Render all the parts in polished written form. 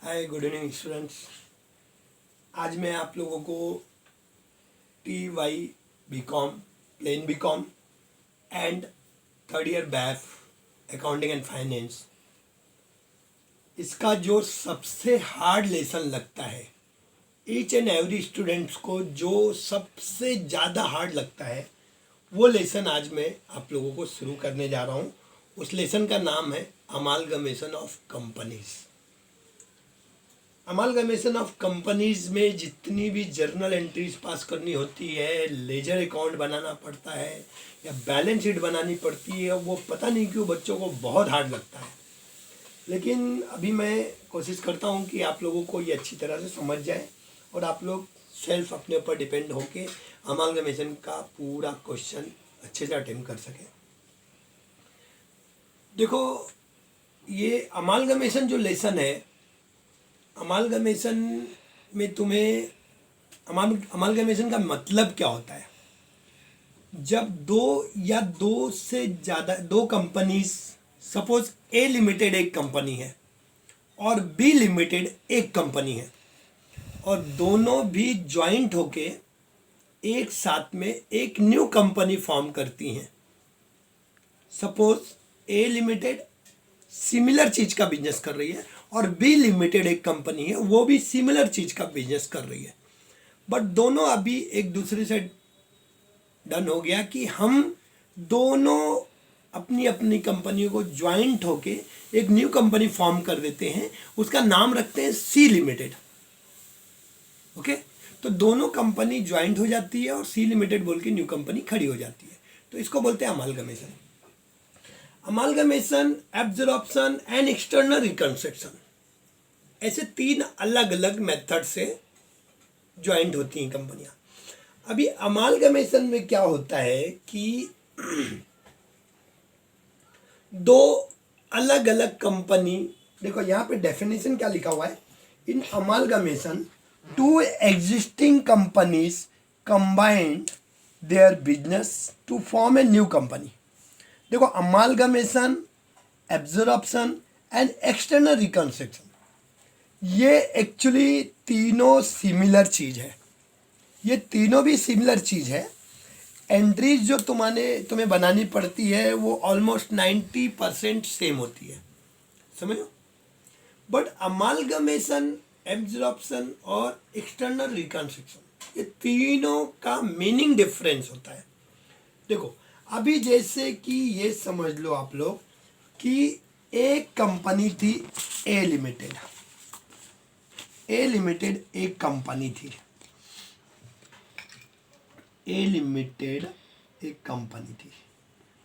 हाय, good evening students. आज मैं आप लोगों को TY BCom, plain BCom and third year BAF accounting and finance, इसका जो सबसे हार्ड लेसन लगता है ईच एंड एवरी स्टूडेंट्स को, जो सबसे ज़्यादा हार्ड लगता है, वो लेसन आज मैं आप लोगों को शुरू करने जा रहा हूँ। उस लेसन का नाम है amalgamation of companies. Amalgamation of companies में जितनी भी जर्नल एंट्रीज पास करनी होती है, लेजर अकाउंट बनाना पड़ता है या बैलेंस शीट बनानी पड़ती है, वो पता नहीं क्यों बच्चों को बहुत हार्ड लगता है। लेकिन अभी मैं कोशिश करता हूँ कि आप लोगों को ये अच्छी तरह से समझ जाए और आप लोग सेल्फ अपने ऊपर डिपेंड होके अमालगमेशन का पूरा क्वेश्चन अच्छे से अटेम्प्ट कर सकें। देखो, ये अमालगमेशन जो लेसन है, अमालगमेशन में तुम्हें अमालगमेशन का मतलब क्या होता है? जब दो या दो से ज़्यादा दो कंपनीज, सपोज ए लिमिटेड एक कंपनी है और बी लिमिटेड एक कंपनी है, और दोनों भी ज्वाइंट होके एक साथ में एक न्यू कंपनी फॉर्म करती हैं। सपोज ए लिमिटेड सिमिलर चीज़ का बिजनेस कर रही है और बी लिमिटेड एक कंपनी है, वो भी सिमिलर चीज़ का बिजनेस कर रही है, बट दोनों अभी एक दूसरे से डन हो गया कि हम दोनों अपनी अपनी कंपनियों को ज्वाइंट होके एक न्यू कंपनी फॉर्म कर देते हैं। उसका नाम रखते हैं सी लिमिटेड। ओके, तो दोनों कंपनी ज्वाइंट हो जाती है और सी लिमिटेड बोल के न्यू कंपनी खड़ी हो जाती है, तो इसको बोलते हैं amalgamation. Amalgamation, absorption and external reconstruction, ऐसे तीन अलग अलग मेथड से ज्वाइंट होती हैं कंपनियां। अभी अमालगमेशन में क्या होता है कि दो अलग अलग कंपनी, देखो यहाँ पे डेफिनेशन क्या लिखा हुआ है, in amalgamation two existing companies combined their business to form a new company. देखो, amalgamation, absorption and external reconstruction, ये एक्चुअली तीनों सिमिलर चीज़ है। ये तीनों भी सिमिलर चीज़ है। एंट्रीज जो तुम्हें बनानी पड़ती है वो ऑलमोस्ट 90% सेम होती है, समझो। बट अमालगमेशन, एब्जॉर्प्शन और एक्सटर्नल रिकंस्ट्रक्शन, ये तीनों का मीनिंग डिफरेंस होता है। देखो, अभी जैसे कि ये समझ लो आप लोग कि एक कंपनी थी ए लिमिटेड। ए लिमिटेड एक कंपनी थी, ए लिमिटेड एक कंपनी थी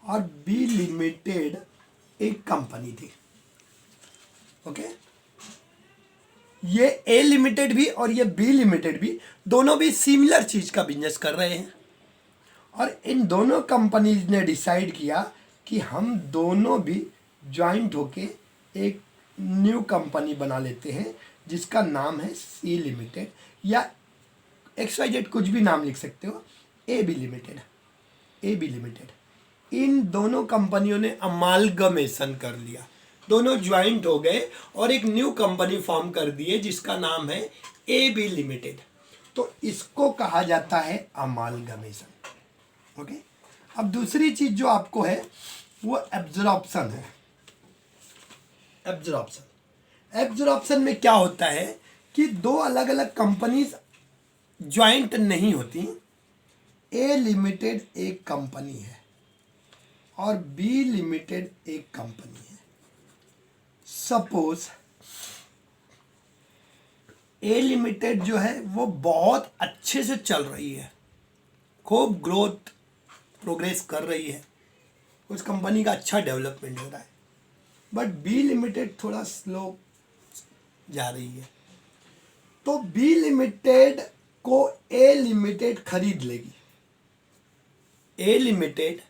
और बी लिमिटेड एक कंपनी थी। ओके, ये ए लिमिटेड भी और ये बी लिमिटेड भी दोनों भी सिमिलर चीज का बिजनेस कर रहे हैं, और इन दोनों कंपनीज ने डिसाइड किया कि हम दोनों भी ज्वाइंट होके एक न्यू कंपनी बना लेते हैं जिसका नाम है सी लिमिटेड, या XYZ कुछ भी नाम लिख सकते हो, A B limited. A B limited, इन दोनों कंपनियों ने अमालगमेशन कर लिया, दोनों ज्वाइंट हो गए और एक न्यू कंपनी फॉर्म कर दिए जिसका नाम है ए बी लिमिटेड। तो इसको कहा जाता है अमालगमेशन। ओके, अब दूसरी चीज जो आपको है वो एब्जॉर्प्शन है। एब्जॉर्प्शन में क्या होता है कि दो अलग अलग कंपनीज ज्वाइंट नहीं होती। ए लिमिटेड एक कंपनी है और बी लिमिटेड एक कंपनी है। सपोज ए लिमिटेड जो है वो बहुत अच्छे से चल रही है, खूब ग्रोथ प्रोग्रेस कर रही है, उस कंपनी का अच्छा डेवलपमेंट हो रहा है, बट बी लिमिटेड थोड़ा स्लो जा रही है। तो बी लिमिटेड को ए लिमिटेड खरीद लेगी। ए लिमिटेड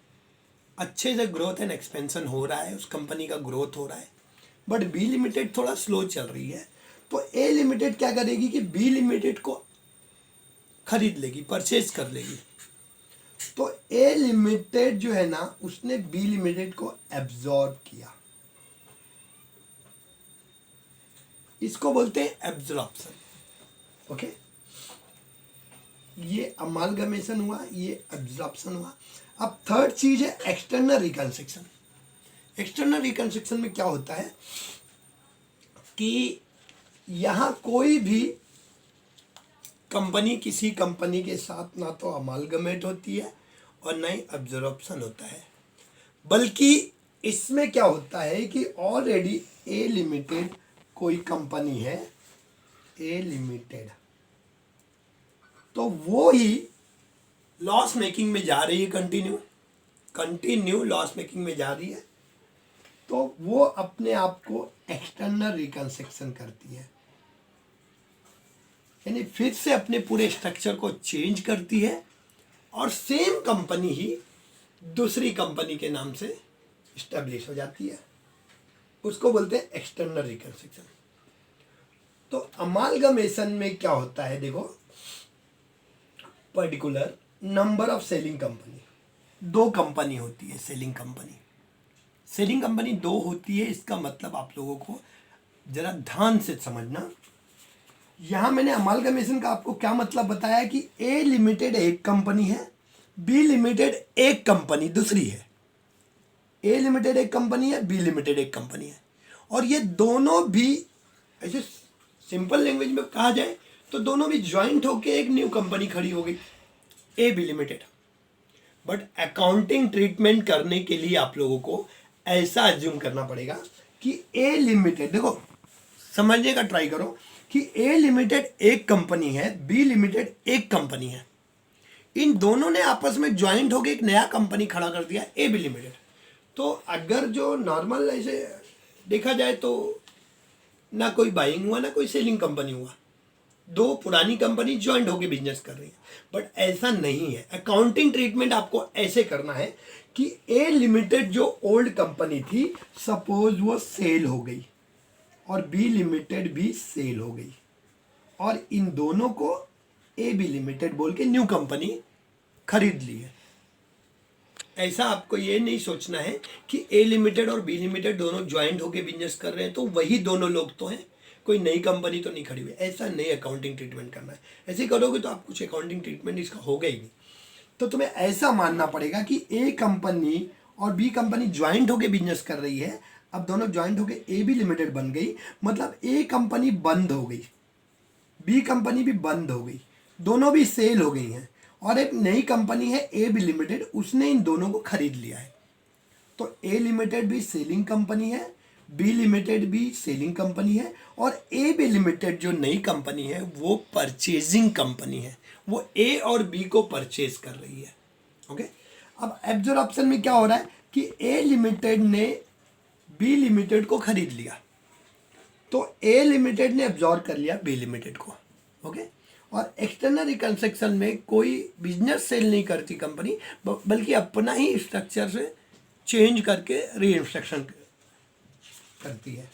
अच्छे से ग्रोथ एंड एक्सपेंशन हो रहा है, उस कंपनी का ग्रोथ हो रहा है, बट बी लिमिटेड थोड़ा स्लो चल रही है। तो ए लिमिटेड क्या करेगी कि बी लिमिटेड को खरीद लेगी, परचेज कर लेगी। तो ए लिमिटेड जो है ना, उसने बी लिमिटेड को एब्जॉर्ब किया। इसको बोलते हैं एब्जॉर्प्शन। ओके, ये अमालगमेशन हुआ, ये एब्जॉर्प्शन हुआ। अब थर्ड चीज है एक्सटर्नल रिकंस्ट्रक्शन। एक्सटर्नल रिकंस्ट्रक्शन में क्या होता है कि यहाँ कोई भी कंपनी किसी कंपनी के साथ ना तो अमालगमेट होती है और ना ही एब्जॉर्प्शन होता है, बल्कि इसमें क्या होता है कि ऑलरेडी ए लिमिटेड कोई कंपनी है, ए लिमिटेड, तो वो ही लॉस मेकिंग में जा रही है, कंटिन्यू लॉस मेकिंग में जा रही है, तो वो अपने आप को एक्सटर्नल रिकंस्ट्रक्शन करती है, यानी फिर से अपने पूरे स्ट्रक्चर को चेंज करती है और सेम कंपनी ही दूसरी कंपनी के नाम से इस्टेब्लिश हो जाती है। उसको बोलते हैं एक्सटर्नल रिकंस्ट्रक्शन। तो अमालगमेशन में क्या होता है, देखो, particular number of selling company, दो कंपनी होती है सेलिंग कंपनी दो होती है। इसका मतलब आप लोगों को जरा ध्यान से समझना। यहां मैंने अमालगमेशन का आपको क्या मतलब बताया कि ए लिमिटेड एक कंपनी है, बी लिमिटेड एक कंपनी दूसरी है। ए लिमिटेड एक कंपनी है, बी लिमिटेड एक कंपनी है, और ये दोनों भी ऐसे सिंपल लैंग्वेज में कहा जाए तो दोनों भी ज्वाइंट होके एक न्यू कंपनी खड़ी हो गई, A B limited. But accounting treatment करने के लिए आप लोगों को ऐसा अज्यूम करना पड़ेगा कि ए लिमिटेड, देखो समझने का ट्राई करो कि ए लिमिटेड एक कंपनी है, बी लिमिटेड एक कंपनी है, इन दोनों ने आपस में ज्वाइंट होकर एक नया कंपनी खड़ा कर दिया, ए बी लिमिटेड। तो अगर जो नॉर्मल ऐसे देखा जाए तो ना कोई बाइंग हुआ ना कोई सेलिंग कंपनी हुआ, दो पुरानी कंपनी ज्वाइंट होकर बिजनेस कर रही है। बट ऐसा नहीं है, अकाउंटिंग ट्रीटमेंट आपको ऐसे करना है कि ए लिमिटेड जो ओल्ड कंपनी थी, सपोज वो सेल हो गई और बी लिमिटेड भी सेल हो गई, और इन दोनों को ए बी लिमिटेड बोल के न्यू कंपनी खरीद ली है। ऐसा आपको ये नहीं सोचना है कि ए लिमिटेड और बी लिमिटेड दोनों ज्वाइंट होके बिजनेस कर रहे हैं तो वही दोनों लोग तो हैं, कोई नई कंपनी तो नहीं खड़ी हुई। ऐसा नहीं अकाउंटिंग ट्रीटमेंट करना है। ऐसे करोगे तो आप कुछ अकाउंटिंग ट्रीटमेंट इसका होगा ही नहीं। तो तुम्हें ऐसा मानना पड़ेगा कि ए कंपनी और बी कंपनी ज्वाइंट होके बिजनेस कर रही है। अब दोनों ज्वाइंट होके ए बी लिमिटेड बन गई, मतलब ए कंपनी बंद हो गई, बी कंपनी भी बंद हो गई, दोनों भी सेल हो गई हैं, और एक नई कंपनी है ए बी लिमिटेड, उसने इन दोनों को खरीद लिया है। तो ए लिमिटेड भी सेलिंग कंपनी है, बी लिमिटेड भी सेलिंग कंपनी है, और ए बी लिमिटेड जो नई कंपनी है वो परचेजिंग कंपनी है, वो ए और बी को परचेज कर रही है। ओके, अब एब्जॉर्प्शन में क्या हो रहा है कि ए लिमिटेड ने बी लिमिटेड को खरीद लिया, तो ए लिमिटेड ने एब्जॉर्ब कर लिया बी लिमिटेड को। ओके, और एक्सटर्नल रिकंस्ट्रक्शन में कोई बिजनेस सेल नहीं करती कंपनी, बल्कि अपना ही स्ट्रक्चर से चेंज करके रीइंस्ट्रक्शन करती है।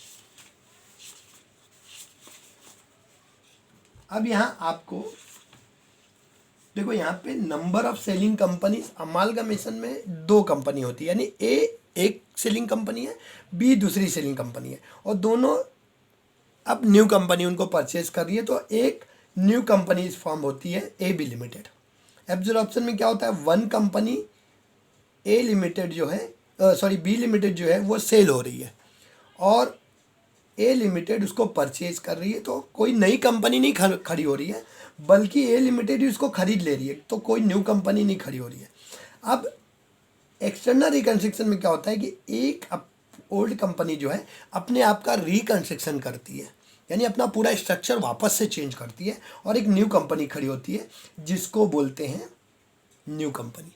अब यहाँ आपको देखो, यहाँ पे number of selling companies, amalgamation में दो कंपनी होती है, यानी ए एक सेलिंग कंपनी है, बी दूसरी सेलिंग कंपनी है, और दोनों अब न्यू कंपनी उनको परचेज कर रही है, तो एक न्यू कंपनी फॉर्म होती है ए बी लिमिटेड। एब्जॉर्प्शन में क्या होता है, वन कंपनी ए लिमिटेड जो है बी लिमिटेड जो है वो सेल हो रही है और ए लिमिटेड उसको परचेज कर रही है, तो कोई नई कंपनी नहीं खड़ी हो रही है, बल्कि ए लिमिटेड ही उसको खरीद ले रही है, तो कोई न्यू कंपनी नहीं खड़ी हो रही है। अब एक्सटर्नल रिकंस्ट्रक्शन में क्या होता है कि एक ओल्ड कंपनी जो है अपने आप का रिकंस्ट्रक्शन करती है, यानी अपना पूरा स्ट्रक्चर वापस से चेंज करती है, और एक न्यू कंपनी खड़ी होती है जिसको बोलते हैं न्यू कंपनी।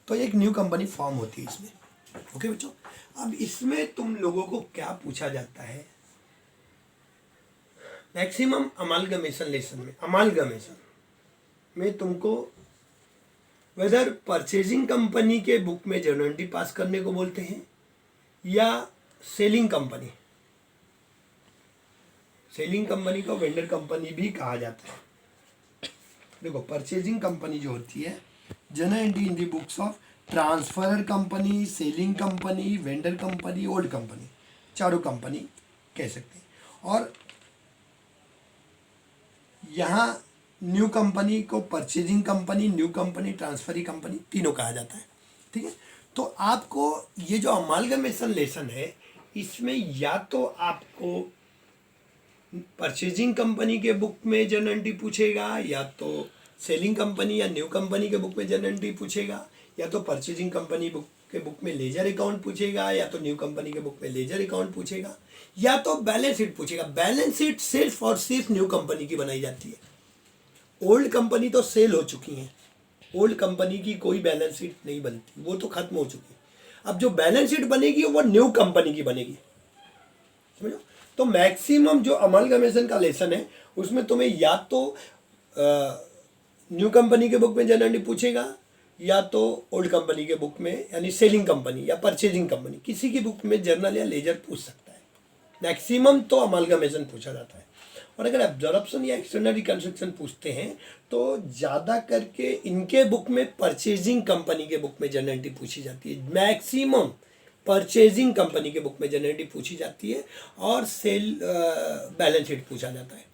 तो एक न्यू कंपनी फॉर्म होती है इसमें। ओके बच्चों, अब इसमें तुम लोगों को क्या पूछा जाता है, मैक्सिमम अमालगमेशन लेसन में, अमालगमेशन में तुमको वेदर परचेजिंग कंपनी के बुक में जर्नल एंट्री पास करने को बोलते हैं या सेलिंग कंपनी, सेलिंग कंपनी को वेंडर कंपनी भी कहा जाता है। देखो, परचेजिंग कंपनी जो होती है, journal entry in the books of transfer company, selling company, vendor company, old company, चारों कंपनी कह सकते हैं। और यहाँ न्यू कंपनी को purchasing company, new company, transferee company तीनों कहा जाता है। ठीक है, तो आपको ये जो अमालगमेशन लेसन है इसमें या तो आपको परचेजिंग कंपनी के बुक में जनरल एंट्री पूछेगा, या तो सेलिंग कंपनी या न्यू कंपनी के बुक में जनरल एंट्री पूछेगा, या तो परचेजिंग कंपनी बुक में लेजर अकाउंट पूछेगा, या तो न्यू कंपनी के बुक में लेजर अकाउंट पूछेगा, या तो बैलेंस शीट पूछेगा। बैलेंस शीट सिर्फ और सिर्फ न्यू कंपनी की बनाई जाती है। ओल्ड कंपनी तो सेल हो चुकी है, ओल्ड कंपनी की कोई बैलेंस शीट नहीं बनती, वो तो खत्म हो चुकी है। अब जो बैलेंस शीट बनेगी वो न्यू कंपनी की बनेगी, समझो। तो मैक्सिमम जो अमालगमेशन का लेसन है उसमें तुम्हें या तो न्यू कंपनी के बुक में जनरल एंट्री पूछेगा, या तो ओल्ड कंपनी के बुक में यानी सेलिंग कंपनी या परचेजिंग कंपनी, किसी की बुक में जर्नल या लेजर पूछ सकता है। मैक्सिमम तो अमालगमेशन पूछा जाता है। और अगर एब्जॉर्प्शन या एक्सटर्नल रिकंस्ट्रक्शन पूछते हैं तो ज़्यादा करके इनके बुक में परचेजिंग कंपनी के बुक में जनरल एंट्री पूछी जाती है। मैक्सिमम परचेजिंग कंपनी के बुक में जनरल एंट्री पूछी जाती है और सेल बैलेंस शीट पूछा जाता है।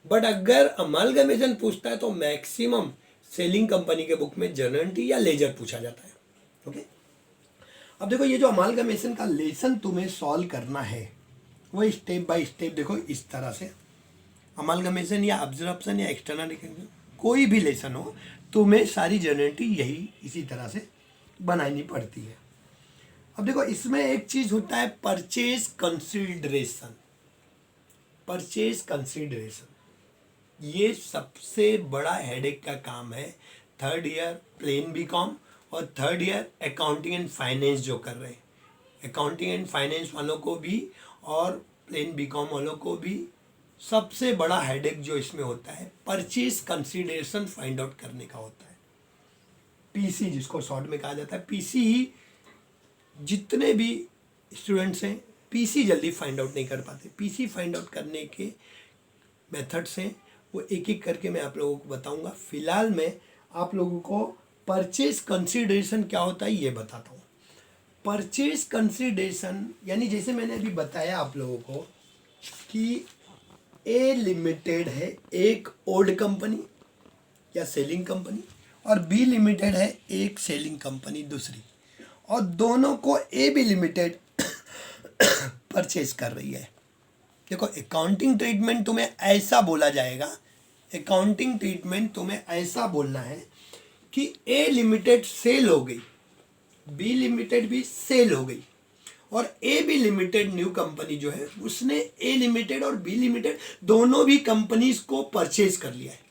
बट अगर अमालगमेशन पूछता है तो मैक्सिमम सेलिंग कंपनी के बुक में जनरल एंट्री या लेजर पूछा जाता है। ओके, अब देखो ये जो अमालगमेशन का लेसन तुम्हें सॉल्व करना है वो स्टेप बाय स्टेप देखो इस तरह से। अमालगमेशन या ऑब्जर्प्शन या एक्सटर्नल कोई भी लेसन हो तुम्हें सारी जनरल एंट्री यही इसी तरह से बनानी पड़ती है। अब देखो इसमें एक चीज होता है परचेज कंसीडरेशन। परचेज कंसीडरेशन ये सबसे बड़ा हेडेक का काम है थर्ड ईयर प्लेन बीकॉम और third year accounting and finance जो कर रहे हैं। अकाउंटिंग एंड फाइनेंस वालों को भी और प्लेन बीकॉम वालों को भी सबसे बड़ा हेडेक जो इसमें होता है परचेज कंसीडरेशन फाइंड आउट करने का होता है। पीसी जिसको शॉर्ट में कहा जाता है, पीसी ही जितने भी स्टूडेंट्स हैं पीसी जल्दी फाइंड आउट नहीं कर पाते। पीसी फाइंड आउट करने के मेथड्स हैं वो एक एक करके मैं आप लोगों को बताऊंगा। फिलहाल मैं आप लोगों को परचेज कंसीडरेशन क्या होता है ये बताता हूँ। परचेज कंसीडरेशन यानी जैसे मैंने अभी बताया आप लोगों को कि ए लिमिटेड है एक ओल्ड कंपनी या सेलिंग कंपनी और बी लिमिटेड है एक सेलिंग कंपनी दूसरी, और दोनों को ए बी लिमिटेड परचेज कर रही है। देखो अकाउंटिंग ट्रीटमेंट तुम्हें ऐसा बोला जाएगा, अकाउंटिंग ट्रीटमेंट तुम्हें ऐसा बोलना है कि ए लिमिटेड सेल हो गई, बी लिमिटेड भी सेल हो गई, और A B limited new company जो है उसने ए लिमिटेड और बी लिमिटेड दोनों भी कंपनीज को परचेज कर लिया है।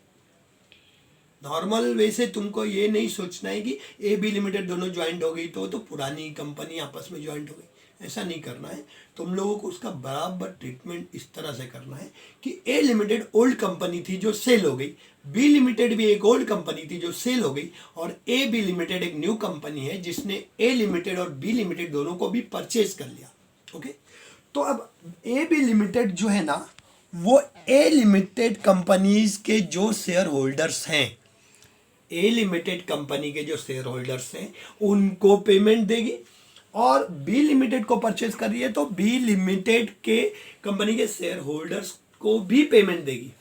नॉर्मल वे से तुमको ये नहीं सोचना है कि ए बी लिमिटेड दोनों ज्वाइंट हो गई तो पुरानी कंपनी आपस में ज्वाइंट हो गई, ऐसा नहीं करना है। तुम लोगों को उसका बराबर ट्रीटमेंट इस तरह से करना है कि ए लिमिटेड ओल्ड कंपनी थी जो सेल हो गई, बी लिमिटेड भी एक ओल्ड कंपनी थी जो सेल हो गई, और ए बी लिमिटेड एक न्यू कंपनी है जिसने ए लिमिटेड और बी लिमिटेड दोनों को भी परचेज कर लिया। ओके, तो अब ए बी लिमिटेड जो है ना वो ए लिमिटेड कंपनीज के जो शेयर होल्डर्स हैं, ए लिमिटेड कंपनी के जो शेयर होल्डर्स हैं उनको पेमेंट देगी, और बी लिमिटेड को परचेज कर रही है तो बी लिमिटेड के कंपनी के शेयर होल्डर्स को भी पेमेंट देगी।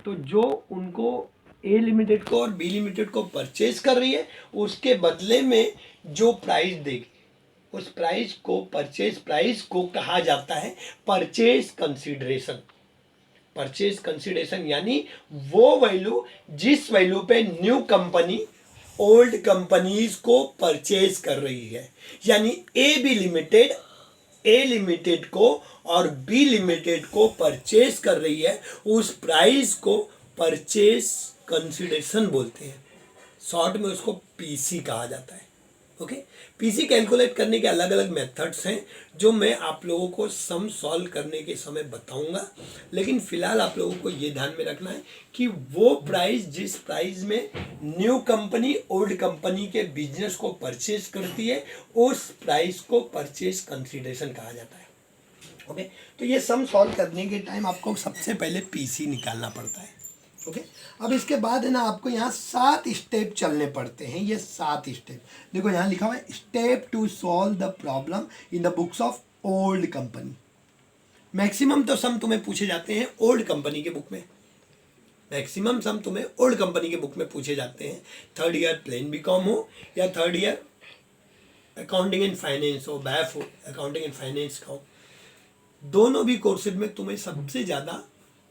तो जो उनको ए लिमिटेड को और बी लिमिटेड को परचेज कर रही है उसके बदले में जो प्राइस देगी उस प्राइस को, परचेज प्राइस को कहा जाता है परचेज कंसीडरेशन। परचेज कंसीडरेशन यानी वो वैल्यू जिस वैल्यू पे न्यू कंपनी ओल्ड कंपनीज को परचेज कर रही है। यानी ए लिमिटेड को और बी लिमिटेड को परचेज कर रही है, उस प्राइस को परचेज कंसीडरेशन बोलते हैं। शॉर्ट में उसको पीसी कहा जाता है। ओके, पीसी कैलकुलेट करने के अलग अलग मेथड्स हैं जो मैं आप लोगों को सम सॉल्व करने के समय बताऊंगा, लेकिन फिलहाल आप लोगों को ये ध्यान में रखना है कि वो प्राइस जिस प्राइस में न्यू कंपनी ओल्ड कंपनी के बिजनेस को परचेज करती है उस प्राइस को परचेज कंसीडरेशन कहा जाता है। ओके, तो ये सम सॉल्व करने के टाइम आपको सबसे पहले पीसी निकालना पड़ता है। ओके, अब इसके बाद है ना आपको यहाँ 7 स्टेप चलने पड़ते हैं। ये 7 स्टेप देखो यहाँ लिखा हुआ है, step to solve the problem in the books of old company. Maximum तो सम तुम्हें पूछे जाते हैं ओल्ड कंपनी के बुक में, मैक्सिमम सम तुम्हें ओल्ड कंपनी के बुक में पूछे जाते हैं, थर्ड ईयर प्लेन बीकॉम हो या third year accounting and finance हो, बैफ हो, अकाउंटिंग एंड फाइनेंस का हो। दोनों भी कोर्सेज में तुम्हें सबसे ज़्यादा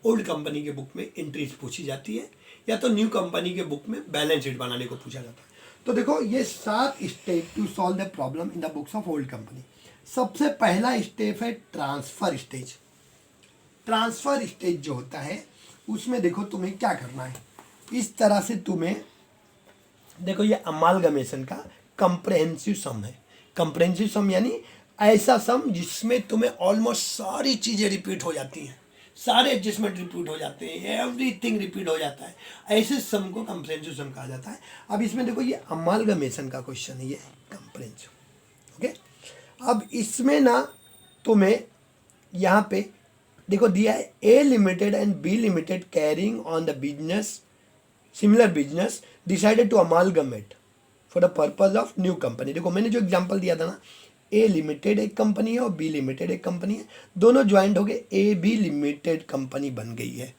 ओल्ड कंपनी के बुक में एंट्रीज पूछी जाती है, या तो न्यू कंपनी के बुक में बैलेंस शीट बनाने को पूछा जाता है। तो देखो ये 7 step to solve the problem in the books of old company. सबसे पहला स्टेप है ट्रांसफर स्टेज। ट्रांसफर स्टेज जो होता है उसमें देखो तुम्हें क्या करना है, इस तरह से तुम्हें देखो ये अमालगमेशन का कंप्रहेंसिव सम है। कंप्रहेंसिव सम यानी ऐसा सम जिसमें तुम्हें ऑलमोस्ट सारी चीज़ें रिपीट हो जाती हैं, सारे एडजस्टमेंट रिपीट हो जाते हैं, एवरीथिंग रिपीट हो जाता है, ऐसे सम को कंप्रहेंसिव सम कहा जाता है। अब इसमें देखो ये अमालगमेशन का क्वेश्चन है, ये कंप्रहेंसिव। ओके, अब इसमें ना तुम्हें यहाँ पे देखो दिया है A limited and B limited carrying on the business similar business decided to amalgamate for the purpose of new company. देखो मैंने जो एग्जांपल दिया था ना, ए लिमिटेड एक कंपनी है और बी लिमिटेड एक कंपनी है, दोनों ज्वाइंट हो गए ए बी लिमिटेड कंपनी बन गई है।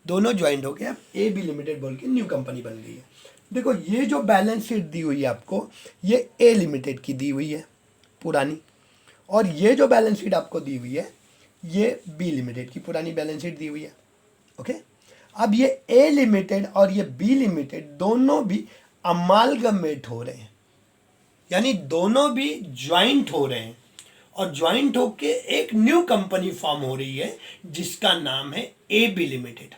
दोनों ज्वाइंट हो गए, अब ए बी लिमिटेड बोल के न्यू कंपनी बन गई है। देखो ये जो बैलेंस शीट दी हुई है आपको, ये ए लिमिटेड की दी हुई है पुरानी, और ये जो बैलेंस शीट आपको दी हुई है ये बी लिमिटेड की पुरानी बैलेंस शीट दी हुई है। ओके, अब ये ए लिमिटेड और ये बी लिमिटेड दोनों भी अमालगमेट हो रहे हैं, यानी दोनों भी ज्वाइंट हो रहे हैं, और ज्वाइंट होके एक न्यू कंपनी फॉर्म हो रही है जिसका नाम है A B limited.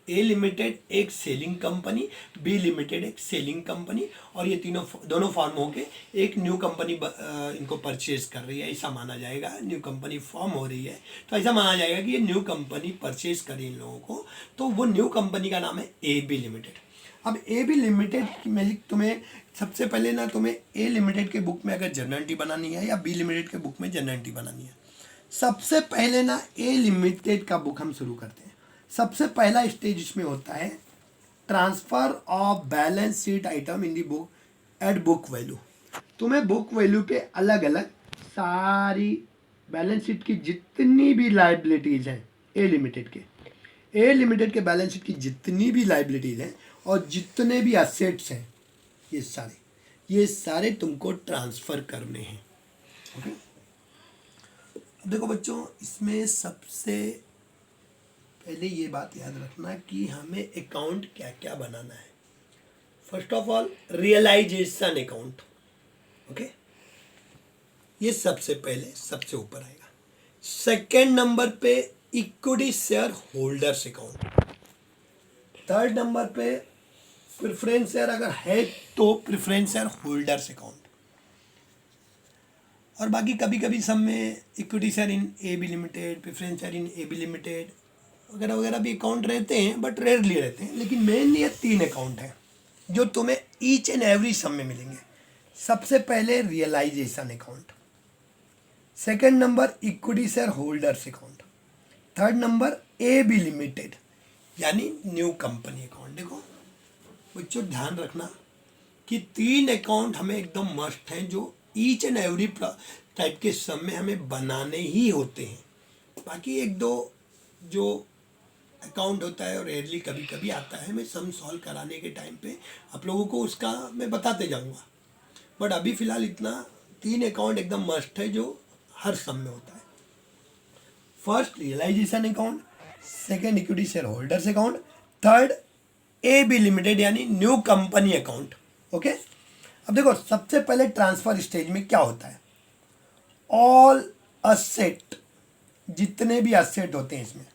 A limited एक सेलिंग कंपनी, बी लिमिटेड एक सेलिंग कंपनी, और ये दोनों फॉर्म होके एक न्यू कंपनी इनको परचेज कर रही है, ऐसा माना जाएगा। न्यू कंपनी फॉर्म हो रही है तो ऐसा माना जाएगा कि ये न्यू कंपनी परचेज करी इन लोगों को, तो वो न्यू कंपनी का नाम है ए बी लिमिटेड। अब ए बी लिमिटेड में तुम्हें सबसे पहले ना तुम्हें ए लिमिटेड के बुक में अगर जर्नल एंट्री बनानी है या बी लिमिटेड के बुक में जर्नल एंट्री बनानी है, सबसे पहले ना ए लिमिटेड का बुक हम शुरू करते हैं। सबसे पहला स्टेज इसमें होता है transfer of balance sheet item in the book at book value. तुम्हें बुक वैल्यू पे अलग अलग सारी बैलेंस शीट की जितनी भी लाइबिलिटीज हैं ए लिमिटेड के बैलेंस शीट की जितनी भी लाइबिलिटीज हैं और जितने भी असेट्स हैं, ये सारे तुमको ट्रांसफर करने हैं। ओके, अब देखो बच्चों, इसमें सबसे पहले ये बात याद रखना कि हमें अकाउंट क्या क्या बनाना है। First of all realisation account. Okay, ये सबसे पहले सबसे ऊपर आएगा। सेकेंड नंबर पे equity share holders account. Third number पे प्रेफरेंस शेयर अगर है तो प्रेफरेंस शेयर होल्डर्स अकाउंट। और बाकी कभी कभी सब में equity share in A B limited, preference share in A B limited वगैरह वगैरह भी अकाउंट रहते हैं, बट रेयरली रहते हैं। लेकिन मेनली ये 3 अकाउंट हैं जो तुम्हें ईच एंड एवरी सम में मिलेंगे। सबसे पहले realisation account, second number equity share holders account, third number A B limited यानी न्यू कंपनी अकाउंट। देखो बच्चों ध्यान रखना कि 3 अकाउंट हमें एकदम मस्ट हैं जो ईच एंड एवरी टाइप के सम में हमें बनाने ही होते हैं। बाकी एक दो जो अकाउंट होता है और रेयरली कभी कभी आता है, मैं सम सॉल्व कराने के टाइम पे आप लोगों को उसका मैं बताते जाऊंगा, बट अभी फ़िलहाल इतना 3 अकाउंट एकदम मस्ट है जो हर सम में होता है। First realization account, second equity share holders account, third A B limited यानी न्यू कंपनी अकाउंट। ओके, अब देखो सबसे पहले ट्रांसफर स्टेज में क्या होता है, ऑल असेट, जितने भी असेट होते हैं इसमें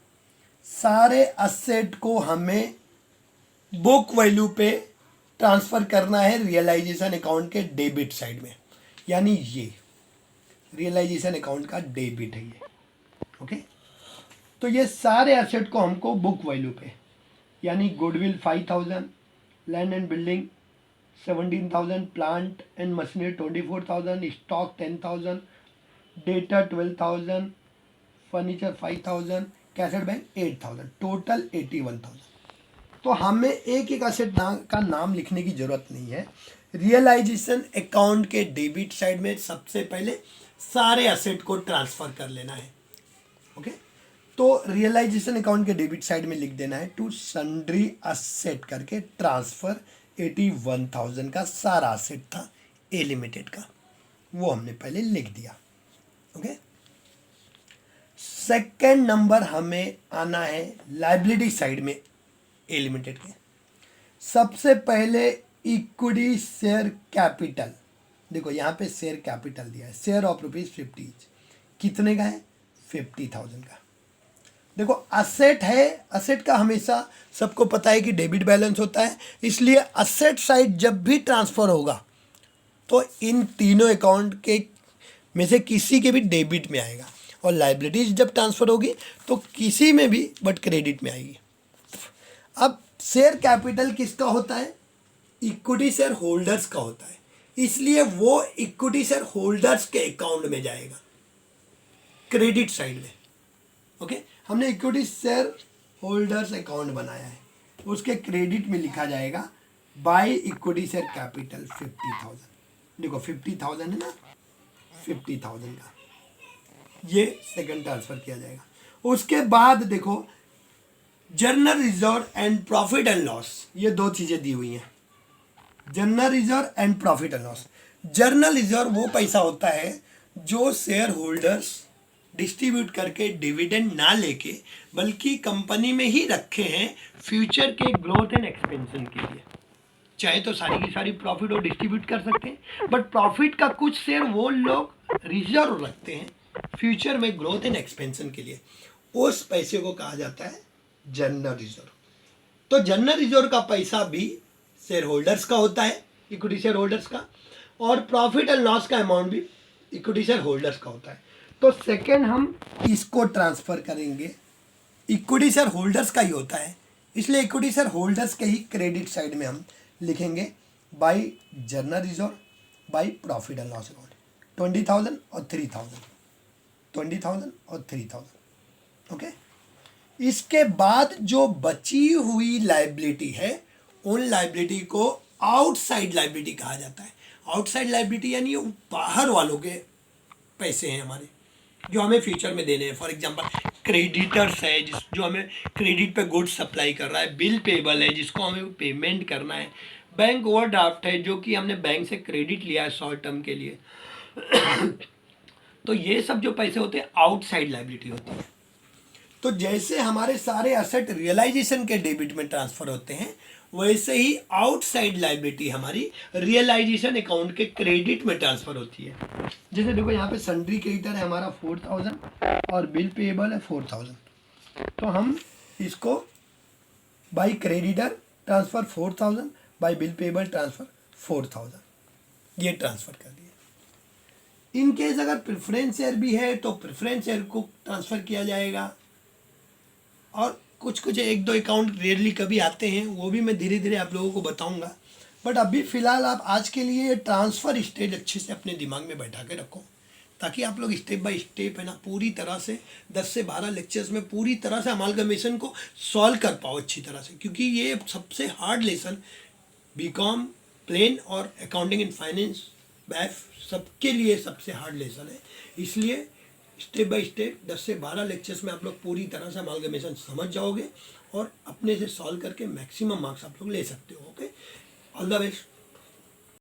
सारे असेट को हमें बुक वैल्यू पे ट्रांसफ़र करना है रियलाइजेशन अकाउंट के डेबिट साइड में, यानी ये रियलाइजेशन अकाउंट का डेबिट है ये। ओके, तो ये सारे असेट को हमको बुक वैल्यू पे, यानी goodwill 5000, land and building 17,000, plant and machinery 24,000, stock 10,000, data 12,000, furniture 5,000, cassette bank 8,000, total 81,000। तो हमें एक एक असेट का नाम लिखने की ज़रूरत नहीं है। रियलाइजेशन अकाउंट के डेबिट साइड में सबसे पहले सारे असेट को ट्रांसफ़र कर लेना है। ओके, तो रियलाइजेशन अकाउंट के डेबिट साइड में लिख देना है टू सन्ड्री असेट करके ट्रांसफर 81,000 का सारा असेट था ए लिमिटेड का, वो हमने पहले लिख दिया। ओके, सेकेंड नंबर हमें आना है लाइबिलिटी साइड में ए लिमिटेड के। सबसे पहले इक्विटी शेयर कैपिटल, देखो यहाँ पे शेयर कैपिटल दिया है, शेयर ऑफ ₹50 कितने का है? 50,000 का। देखो असेट है, असेट का हमेशा सबको पता है कि डेबिट बैलेंस होता है, इसलिए असेट साइड जब भी ट्रांसफ़र होगा तो इन तीनों अकाउंट के में से किसी के भी डेबिट में आएगा, और लाइबिलिटीज जब ट्रांसफ़र होगी तो किसी में भी बट क्रेडिट में आएगी। अब शेयर कैपिटल किसका होता है? इक्विटी शेयर होल्डर्स का होता है, इसलिए वो इक्विटी शेयर होल्डर्स के अकाउंट में जाएगा क्रेडिट साइड में। ओके, हमने इक्विटी शेयर होल्डर्स अकाउंट बनाया है, उसके क्रेडिट में लिखा जाएगा बाय इक्विटी शेयर कैपिटल 50,000। देखो 50,000 है ना, 50,000 का ये सेकंड ट्रांसफर किया जाएगा। उसके बाद देखो general reserve and profit and loss, ये दो चीज़ें दी हुई हैं, general reserve and profit and loss. General reserve वो पैसा होता है जो शेयर होल्डर्स डिस्ट्रीब्यूट करके डिविडेंड ना लेके बल्कि कंपनी में ही रखे हैं फ्यूचर के ग्रोथ एंड एक्सपेंशन के लिए। चाहे तो सारी की सारी प्रॉफिट वो डिस्ट्रीब्यूट कर सकते हैं, बट प्रॉफिट का कुछ शेयर वो लोग रिजर्व रखते हैं फ्यूचर में ग्रोथ एंड एक्सपेंशन के लिए। उस पैसे को कहा जाता है जनरल रिजर्व। तो जनरल रिजर्व का पैसा भी शेयर होल्डर्स का होता है, इक्विटी शेयर होल्डर्स का, और प्रॉफिट एंड लॉस का अमाउंट भी इक्विटी शेयर होल्डर्स का होता है। तो सेकेंड हम इसको ट्रांसफर करेंगे, इक्विटी शेयर होल्डर्स का ही होता है, इसलिए इक्विटी शेयर होल्डर्स के ही क्रेडिट साइड में हम लिखेंगे bye general reserve by profit and loss account 20,000 और 3,000, 20,000 और 3,000। ओके, इसके बाद जो बची हुई लाइबिलिटी है उन लाइबिलिटी को आउटसाइड लाइबिलिटी कहा जाता है। आउटसाइड लाइबिलिटी यानी बाहर वालों के पैसे हैं हमारे जो हमें फ्यूचर में देने हैं। फॉर एग्जांपल क्रेडिटर्स है जो हमें क्रेडिट पे गुड्स सप्लाई कर रहा है, बिल पेबल है जिसको हमें पेमेंट करना है, बैंक ओवरड्राफ्ट है जो कि हमने बैंक से क्रेडिट लिया है शॉर्ट टर्म के लिए। तो ये सब जो पैसे होते हैं आउटसाइड लाइबिलिटी होती है। तो जैसे हमारे सारे असेट रियलाइजेशन के डेबिट में ट्रांसफर होते हैं, वैसे ही आउटसाइड लाइबिलिटी हमारी रियलाइजेशन अकाउंट के क्रेडिट में ट्रांसफर होती है। जैसे देखो यहाँ पे सन्ड्री क्रेडिटर है हमारा 4,000 और बिल पेएबल है 4,000, तो हम इसको by creditor transfer 4,000 by bill payable transfer 4,000 ये ट्रांसफर कर दिया। इन केस अगर प्रेफरेंस शेयर भी है तो प्रेफरेंस शेयर को ट्रांसफर किया जाएगा, और कुछ एक दो अकाउंट रेयरली कभी आते हैं, वो भी मैं धीरे धीरे आप लोगों को बताऊंगा। बट अभी फ़िलहाल आप आज के लिए ट्रांसफ़र स्टेज अच्छे से अपने दिमाग में बैठा के रखो, ताकि आप लोग स्टेप बाय स्टेप है ना पूरी तरह से 10 से 12 लेक्चर्स में पूरी तरह से अमालगमेशन को सॉल्व कर पाओ अच्छी तरह से, क्योंकि ये सबसे हार्ड लेसन बीकॉम प्लेन और अकाउंटिंग एंड फाइनेंस बैफ सबके लिए सबसे हार्ड लेसन है। इसलिए स्टेप बाय स्टेप 10 से 12 लेक्चर्स में आप लोग पूरी तरह से अमालगमेशन समझ जाओगे और अपने से सॉल्व करके मैक्सिमम मार्क्स आप लोग ले सकते हो। Okay, all the best.